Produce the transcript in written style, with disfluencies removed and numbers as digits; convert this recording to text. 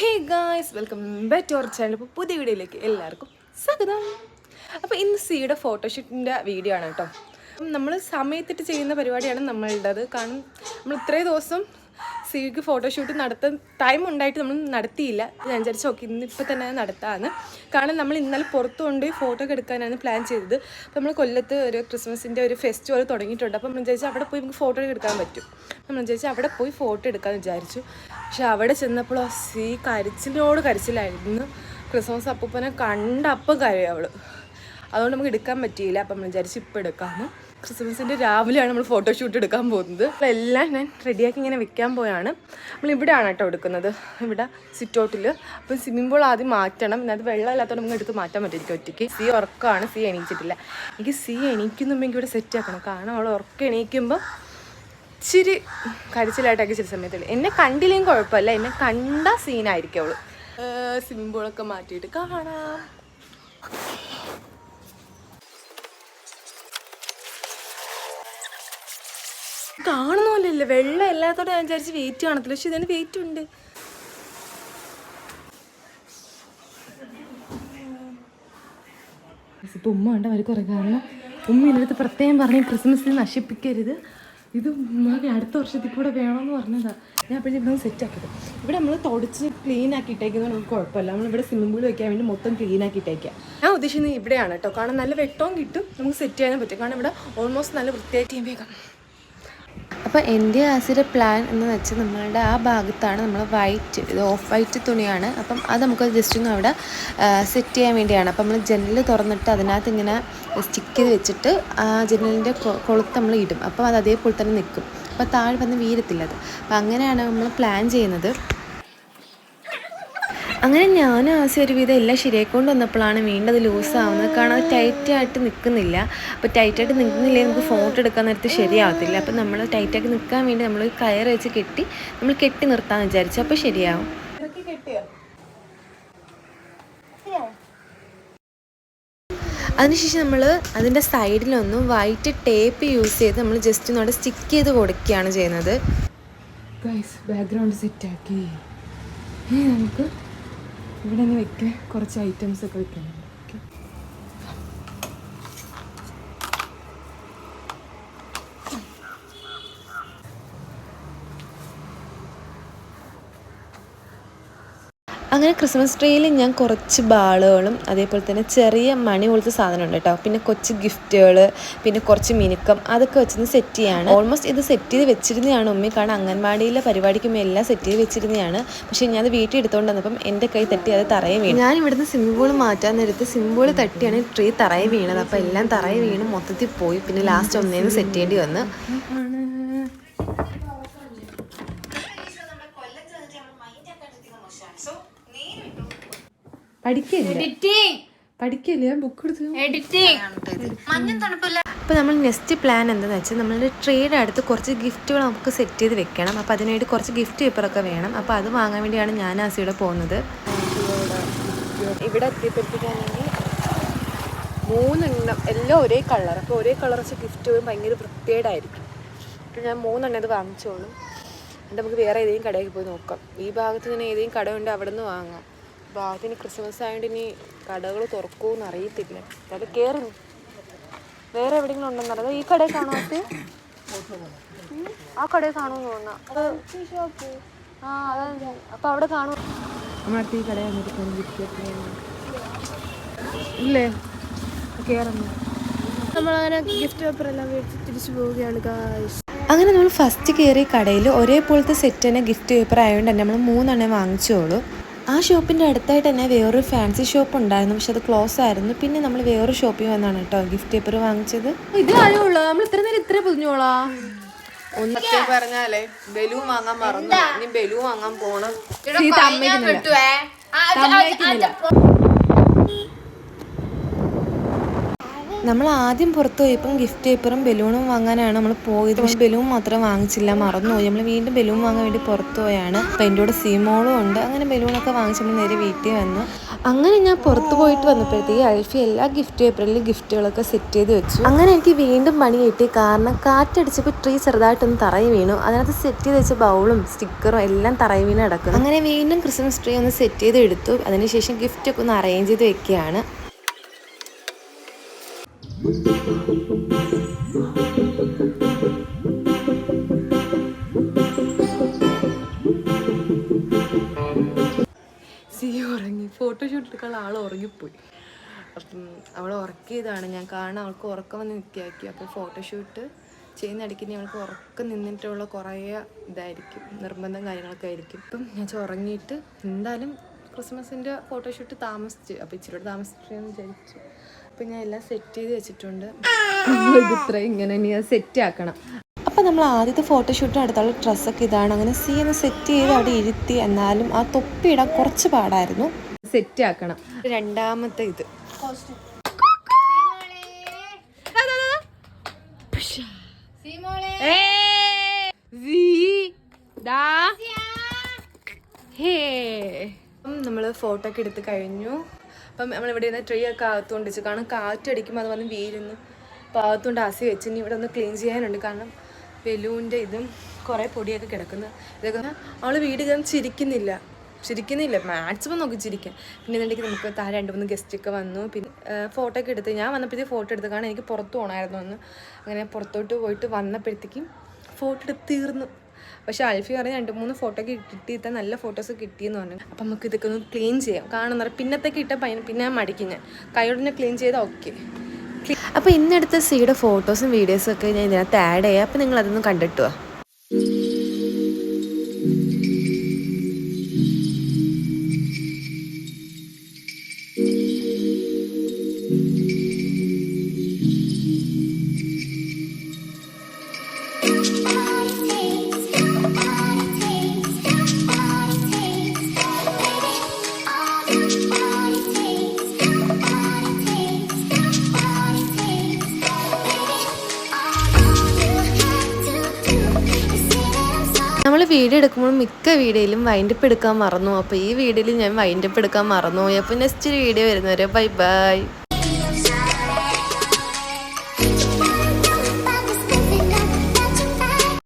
Hey guys, welcome back to our channel. ഇപ്പോൾ പുതിയ വീഡിയോയിലേക്ക് എല്ലാവർക്കും സ്വാഗതം. അപ്പോൾ ഇന്ന് സിയുടെ ഫോട്ടോഷൂട്ടിൻ്റെ വീഡിയോ ആണ് കേട്ടോ. നമ്മൾ സമയത്തിട്ട് ചെയ്യുന്ന പരിപാടിയാണ് നമ്മളുടേത്. കാരണം നമ്മൾ ഇത്രയും ദിവസം സിക്ക് ഫോട്ടോഷൂട്ട് നടത്താൻ ടൈം ഉണ്ടായിട്ട് നമ്മൾ നടത്തിയില്ല. ഞാൻ വിചാരിച്ചു നോക്കി ഇന്നിപ്പോൾ തന്നെ നടത്താമെന്ന്. കാരണം നമ്മൾ ഇന്നലെ പുറത്തു കൊണ്ടുപോയി ഫോട്ടോ ഒക്കെ എടുക്കാനാണ് പ്ലാൻ ചെയ്തത്. അപ്പോൾ നമ്മൾ കൊല്ലത്ത് ഒരു ക്രിസ്മസിൻ്റെ ഒരു ഫെസ്റ്റിവൽ തുടങ്ങിയിട്ടുണ്ട്. അപ്പോൾ നമ്മൾ വിചാരിച്ചാൽ അവിടെ പോയി നമുക്ക് ഫോട്ടോ എടുക്കാൻ പറ്റും. നമ്മൾ വിചാരിച്ചാൽ അവിടെ പോയി ഫോട്ടോ എടുക്കാമെന്ന് വിചാരിച്ചു. പക്ഷെ അവിടെ ചെന്നപ്പോൾ സി കരച്ചിലായിരുന്നു. ക്രിസ്മസ് അപ്പൂപ്പനെ കണ്ടപ്പം കരയും അവൾ. അതുകൊണ്ട് നമുക്ക് എടുക്കാൻ പറ്റിയില്ല. അപ്പം നമ്മൾ വിചാരിച്ച് ഇപ്പോൾ എടുക്കാമെന്ന്. ക്രിസ്മസിൻ്റെ രാവിലെയാണ് നമ്മൾ ഫോട്ടോഷൂട്ട് എടുക്കാൻ പോകുന്നത്. എല്ലാം ഞാൻ റെഡിയാക്കി ഇങ്ങനെ വെക്കാൻ പോയാണ്. നമ്മളിവിടെയാണ് കേട്ടോ എടുക്കുന്നത്, ഇവിടെ സിറ്റൗട്ടിൽ. അപ്പം സ്വിമ്മിംഗ് പൂൾ ആദ്യം മാറ്റണം. അത് വെള്ളം ഇല്ലാത്തതുകൊണ്ട് നമുക്ക് എടുത്ത് മാറ്റാൻ പറ്റിയിരിക്കും ഒറ്റയ്ക്ക്. സി ഉറക്കമാണ്, സി എണീച്ചിട്ടില്ല. എനിക്ക് സി എണീക്കുന്നുമ്പോൾ എനിക്ക് ഇവിടെ സെറ്റ് ആക്കണം. കാരണം അവൾ ഉറക്കം എണീക്കുമ്പോൾ ഇച്ചിരി കരച്ചിലായിട്ടൊക്കെ ചില സമയത്തുള്ളൂ. എന്നെ കണ്ടില്ലെങ്കിൽ കുഴപ്പമില്ല, എന്നെ കണ്ട സീനായിരിക്കും അവൾ. സ്വിമ്മിംഗ് പൂളൊക്കെ മാറ്റിയിട്ട് കാണാം. കാണുന്നില്ലല്ലോ, വെള്ളം എല്ലാത്തോടെ ഞാൻ വിചാരിച്ച് വെയിറ്റ് കാണത്തില്ല. പക്ഷെ ഇതിന് വെയിറ്റ് ഉണ്ട്. ഇപ്പം ഉമ്മ കണ്ട വരെ കുറേ. കാരണം ഉമ്മ എൻ്റെ അടുത്ത് പ്രത്യേകം പറഞ്ഞ് ക്രിസ്മസിന് നശിപ്പിക്കരുത്, ഇത് ഉമ്മക്ക് അടുത്ത വർഷത്തിൽ കൂടെ വേണമെന്ന് പറഞ്ഞതാണ്. ഞാൻ അപ്പോഴേക്കും ഇവിടെ സെറ്റാക്കിയത്. ഇവിടെ നമ്മൾ തുടച്ച് ക്ലീൻ ആക്കിയിട്ടേക്കുന്നത് നമുക്ക് കുഴപ്പമില്ല. നമ്മളിവിടെ സ്വിമ്മിംഗ് പൂൾ വയ്ക്കാൻ വേണ്ടി മൊത്തം ക്ലീൻ ആക്കിയിട്ടേക്കാം. ഞാൻ ഉദ്ദേശിക്കുന്നത് ഇവിടെയാണ് കേട്ടോ. കാരണം നല്ല വെട്ടവും കിട്ടും, നമുക്ക് സെറ്റ് ചെയ്യാനും പറ്റും. കാരണം ഇവിടെ ഓൾമോസ്റ്റ് നല്ല വൃത്തിയായിട്ട് വേഗം. അപ്പോൾ എൻ്റെ ആസിയുടെ പ്ലാൻ എന്ന് വെച്ചാൽ നമ്മളുടെ ആ ഭാഗത്താണ് നമ്മൾ വൈറ്റ്, ഇത് ഓഫ് വൈറ്റ് തുണിയാണ്. അപ്പം അത് നമുക്ക് ജസ്റ്റ് ഒന്ന് അവിടെ സെറ്റ് ചെയ്യാൻ വേണ്ടിയാണ്. അപ്പം നമ്മൾ ജനൽ തുറന്നിട്ട് അതിനകത്ത് ഇങ്ങനെ സ്റ്റിക്ക് ചെയ്ത് വെച്ചിട്ട് ആ ജനലിൻ്റെ കൊളുത്ത് നമ്മൾ ഇടും. അപ്പം അത് അതേപോലെ തന്നെ നിൽക്കും. അപ്പോൾ താഴെ വന്ന് വീഴത്തില്ല അത്. അപ്പം അങ്ങനെയാണ് നമ്മൾ പ്ലാൻ ചെയ്യുന്നത്. അങ്ങനെ ഞാൻ ആസി ഒരുവിധം എല്ലാം ശരിയായിക്കൊണ്ട് വന്നപ്പോഴാണ് വീണ്ടും അത് ലൂസാവുന്നത്. കാരണം അത് ടൈറ്റായിട്ട് നിൽക്കുന്നില്ല. അപ്പോൾ ടൈറ്റായിട്ട് നിൽക്കുന്നില്ലേ നമുക്ക് ഫോട്ടോ എടുക്കാൻ നേരത്ത് ശരിയാവത്തില്ല. അപ്പോൾ നമ്മൾ ടൈറ്റായിട്ട് നിൽക്കാൻ വേണ്ടി നമ്മൾ കയർ വെച്ച് നമ്മൾ കെട്ടി നിർത്താമെന്ന് വിചാരിച്ചു. അപ്പോൾ ശരിയാവും. അതിനുശേഷം നമ്മൾ അതിൻ്റെ സൈഡിലൊന്നും വൈറ്റ് ടേപ്പ് യൂസ് ചെയ്ത് നമ്മൾ ജസ്റ്റ് ഒന്ന് അവിടെ സ്റ്റിക്ക് ചെയ്ത് കൊടുക്കുകയാണ് ചെയ്യുന്നത്. ബാക്ക്ഗ്രൗണ്ട് സെറ്റാക്കി നമുക്ക് ഇവിടെ നിന്ന് വെക്കാൻ കുറച്ച് ഐറ്റംസ് ഒക്കെ വെക്കണം. അങ്ങനെ ക്രിസ്മസ് ട്രീയിൽ ഞാൻ കുറച്ച് ബാളുകളും അതേപോലെ തന്നെ ചെറിയ മണി പോലത്തെ സാധനം ഉണ്ട് കേട്ടോ. പിന്നെ കുറച്ച് ഗിഫ്റ്റുകൾ, പിന്നെ കുറച്ച് മിനുക്കം, അതൊക്കെ വെച്ചൊന്ന് സെറ്റ് ചെയ്യാണ്. ഓൾമോസ്റ്റ് ഇത് സെറ്റ് ചെയ്ത് വെച്ചിരുന്നതാണ് ഉമ്മി. കാരണം അംഗൻവാടിയിലെ പരിപാടിക്കുമ്പോൾ എല്ലാം സെറ്റ് ചെയ്ത് വെച്ചിരുന്നതാണ്. പക്ഷേ ഞാൻ അത് വീട്ടിൽ എടുത്തുകൊണ്ട് വന്നപ്പം എൻ്റെ കൈ തട്ടി അത് തറയെ വീണു. ഞാൻ ഇവിടുന്ന് സിമ്പിൾ മാറ്റാൻ നേരത്ത് സിമ്പിൾ തട്ടിയാണ് ട്രീ തറയെ വീണത്. അപ്പോൾ എല്ലാം തറയെ വീണ് മൊത്തത്തിൽ പോയി. പിന്നെ ലാസ്റ്റ് ഒന്നേന്ന് സെറ്റ് ചെയ്യേണ്ടി വന്ന്. അപ്പോൾ നമ്മൾ നെക്സ്റ്റ് പ്ലാൻ എന്താണെന്ന് വെച്ചാൽ നമ്മളുടെ ട്രേയുടെ അടുത്ത് കുറച്ച് ഗിഫ്റ്റുകൾ നമുക്ക് സെറ്റ് ചെയ്ത് വെക്കണം. അപ്പോൾ അതിനായിട്ട് കുറച്ച് ഗിഫ്റ്റ് പേപ്പറൊക്കെ വേണം. അപ്പോൾ അത് വാങ്ങാൻ വേണ്ടിയാണ് ഞാൻ ആസിയുടെ പോകുന്നത്. ഇവിടെ എത്തിപ്പെട്ടിട്ടാണെങ്കിൽ 3 എണ്ണം എല്ലാം ഒരേ കളർ. അപ്പോൾ ഒരേ കളർ വെച്ച ഗിഫ്റ്റ് ഭയങ്കര വൃത്തികേടായിരിക്കും. അപ്പോൾ ഞാൻ 3 എണ്ണം ഇത് വാങ്ങിച്ചോളും. എന്നിട്ട് നമുക്ക് വേറെ ഏതെങ്കിലും കടയിൽ പോയി നോക്കാം. ഈ ഭാഗത്ത് തന്നെ ഏതെങ്കിലും കടയുണ്ട്, അവിടെ നിന്ന് വാങ്ങാം. ഭാഗത്തിന് ക്രിസ്മസ് ആയതുകൊണ്ട് ഇനി കടകൾ തുറക്കുമെന്ന് അറിയത്തില്ല. അത് കയറുന്നു. വേറെ എവിടെയെങ്കിലും ഉണ്ടെന്നറിയാം. ഈ കടയിൽ കാണാത്ത ആ കടയിൽ കാണുമെന്ന് തോന്നുന്നു. അത് ആ അതാ. അപ്പം അവിടെ കാണും. നമ്മളടുത്ത് ഈ കടയിൽ വന്നിട്ട് ഗിഫ്റ്റ് ഇല്ലേ കയറുന്നു. നമ്മളങ്ങനെ ഗിഫ്റ്റ് പേപ്പർ എല്ലാം മേടിച്ച് തിരിച്ചു പോവുകയാണ് ഗായ്സ്. അങ്ങനെ നമ്മൾ ഫസ്റ്റ് കയറിയ കടയിൽ ഒരേപോലത്തെ സെറ്റ് തന്നെ ഗിഫ്റ്റ് പേപ്പർ ആയതുകൊണ്ട് തന്നെ നമ്മൾ 3 എണ്ണം വാങ്ങിച്ചോളൂ. ആ ഷോപ്പിൻ്റെ അടുത്തായിട്ട് തന്നെ വേറൊരു ഫാൻസി ഷോപ്പ് ഉണ്ടായിരുന്നു, പക്ഷെ അത് ക്ലോസ് ആയിരുന്നു. പിന്നെ നമ്മൾ വേറൊരു ഷോപ്പിൽ വന്നാണ് കേട്ടോ ഗിഫ്റ്റ് പേപ്പർ വാങ്ങിച്ചത്. ഇത് ആരുള്ളൂ നമ്മൾ ഇത്ര നേരം ഇത്ര പൊതിഞ്ഞോളാ. ഒന്നൊക്കെ പറഞ്ഞാലേ ബലൂൺ വാങ്ങാൻ മറന്നു. ഇനി ബലൂൺ വാങ്ങാൻ പോണം. നമ്മൾ ആദ്യം പുറത്ത് പോയപ്പം ഗിഫ്റ്റ് പേപ്പറും ബലൂണും വാങ്ങാനാണ് നമ്മൾ പോയത്. പക്ഷെ ബലൂൺ മാത്രം വാങ്ങിച്ചില്ല, മറന്നുപോയി. നമ്മൾ വീണ്ടും ബലൂൺ വാങ്ങാൻ വേണ്ടി പുറത്ത് പോയാണ്. അപ്പം എൻ്റെ കൂടെ സീമോളും ഉണ്ട്. അങ്ങനെ ബലൂണൊക്കെ വാങ്ങിച്ച് നമ്മൾ നേരെ വീട്ടിൽ വന്നു. അങ്ങനെ ഞാൻ പുറത്ത് പോയിട്ട് വന്നപ്പോഴത്തേക്ക് അൽഫി എല്ലാ ഗിഫ്റ്റ് പേപ്പറിലും ഗിഫ്റ്റുകളൊക്കെ സെറ്റ് ചെയ്ത് വെച്ചു. അങ്ങനെ എനിക്ക് വീണ്ടും പണി കിട്ടി. കാരണം കാറ്റടിച്ചപ്പോൾ ട്രീ ചെറുതായിട്ടൊന്ന് തറയി വീണു. അതിനകത്ത് സെറ്റ് ചെയ്ത് വെച്ച ബൗളും സ്റ്റിക്കറും എല്ലാം തറയി വീണ് കിടക്കും. അങ്ങനെ വീണ്ടും ക്രിസ്മസ് ട്രീ ഒന്ന് സെറ്റ് ചെയ്ത് എടുത്തു. അതിനുശേഷം ഗിഫ്റ്റൊക്കെ ഒന്ന് അറേഞ്ച് ചെയ്ത് വെക്കുകയാണ്. സി ഉറങ്ങി. ഫോട്ടോഷൂട്ടിലേക്കുള്ള ആൾ ഉറങ്ങിപ്പോയി. അപ്പം അവൾ ഉറക്കിയതാണ് ഞാൻ. കാരണം അവൾക്ക് ഉറക്കം വന്ന് നിൽക്കിയാക്കി. അപ്പോൾ ഫോട്ടോഷൂട്ട് ചെയ്യുന്നിടയ്ക്ക് ഇനി അവൾക്ക് ഉറക്കം നിന്നിട്ടുള്ള കുറേ ഇതായിരിക്കും, നിർബന്ധം കാര്യങ്ങളൊക്കെ ആയിരിക്കും. ഇപ്പം ഞാൻ ഉറങ്ങിയിട്ട് എന്തായാലും ക്രിസ്മസിൻ്റെ ഫോട്ടോഷൂട്ട് താമസിച്ച്, അപ്പോൾ ഇച്ചിരി താമസിച്ചെന്ന് വിചാരിച്ചു. അപ്പം ഞാൻ എല്ലാം സെറ്റ് ചെയ്ത് വെച്ചിട്ടുണ്ട്. ഇത് ഇത്രയും ഇങ്ങനെ ഇനി അത് സെറ്റ് ആക്കണം. അപ്പോൾ നമ്മൾ ആദ്യത്തെ ഫോട്ടോഷൂട്ടിന് അടുത്തുള്ള ഡ്രസ്സൊക്കെ ഇതാണ്. അങ്ങനെ സി ഒന്ന് സെറ്റ് ചെയ്ത് അവിടെ ഇരുത്തി. എന്നാലും ആ തൊപ്പി ഇടാൻ കുറച്ച് പാടായിരുന്നു. സെറ്റ് ആക്കണം. രണ്ടാമത്തെ ഇത് നമ്മൾ ഫോട്ടോ ഒക്കെ എടുത്ത് കഴിഞ്ഞു. അപ്പം നമ്മളിവിടെ നിന്ന് ട്രീ ഒക്കെ അകത്തുകൊണ്ട് വെച്ചു. കാരണം കാറ്റടിക്കുമ്പോൾ അത് വന്ന് വീഴുന്നു. അപ്പോൾ അകത്തുകൊണ്ട് ആസി വെച്ച് ഇനി ഇവിടെ ഒന്ന് ക്ലീൻ ചെയ്യാനുണ്ട്. കാരണം ബലൂണിൻ്റെ ഇതും കുറേ പൊടിയൊക്കെ കിടക്കുന്നു. ഇതൊക്കെ അവൾ വീട് കയറി ചിരിക്കുന്നില്ല മാക്സിമം നോക്കി ചിരിക്കാൻ. പിന്നെ എന്നുണ്ടെങ്കിൽ നമുക്ക് താഴെ 2-3 ഗസ്റ്റൊക്കെ വന്നു. പിന്നെ ഫോട്ടോ ഒക്കെ എടുത്ത് ഞാൻ വന്നപ്പോഴത്തേക്ക് ഫോട്ടോ എടുത്ത്. കാരണം എനിക്ക് പുറത്ത് പോകണമായിരുന്നു ഒന്ന്. അങ്ങനെ പുറത്തോട്ട് പോയിട്ട് വന്നപ്പോഴത്തേക്കും ഫോട്ടോ എടുത്ത് തീർന്നു. പക്ഷേ അൽഫി പറഞ്ഞ് 2-3 ഫോട്ടോ ഒക്കെ കിട്ടിയിട്ടാൽ നല്ല ഫോട്ടോസ് കിട്ടിയെന്ന് പറഞ്ഞു. അപ്പം നമുക്ക് ഇതൊക്കെ ഒന്ന് ക്ലീൻ ചെയ്യാം. കാണുന്ന പിന്നത്തേക്ക് ഇട്ട പിന്നെ മടിക്കും ഞാൻ കൈയോടെ തന്നെ ക്ലീൻ ചെയ്താൽ ഓക്കെ. അപ്പോൾ ഇന്നെടുത്ത സിയുടെ ഫോട്ടോസും വീഡിയോസും ഒക്കെ ഞാൻ ഇതിനകത്ത് ആഡ് ചെയ്യാം. അപ്പോൾ നിങ്ങൾ അതൊന്ന് കണ്ടിട്ടുവാ. നമ്മൾ വീഡിയോ എടുക്കുമ്പോൾ മിക്ക വീഡിയോയിലും വൈൻഡപ്പ് എടുക്കാൻ മറന്നു. അപ്പോൾ ഈ വീഡിയോയിൽ ഞാൻ വൈൻഡപ്പ് എടുക്കാൻ മറന്നു. അപ്പോൾ നെക്സ്റ്റ് വീഡിയോ വരുന്നവരെ ബൈ ബൈ.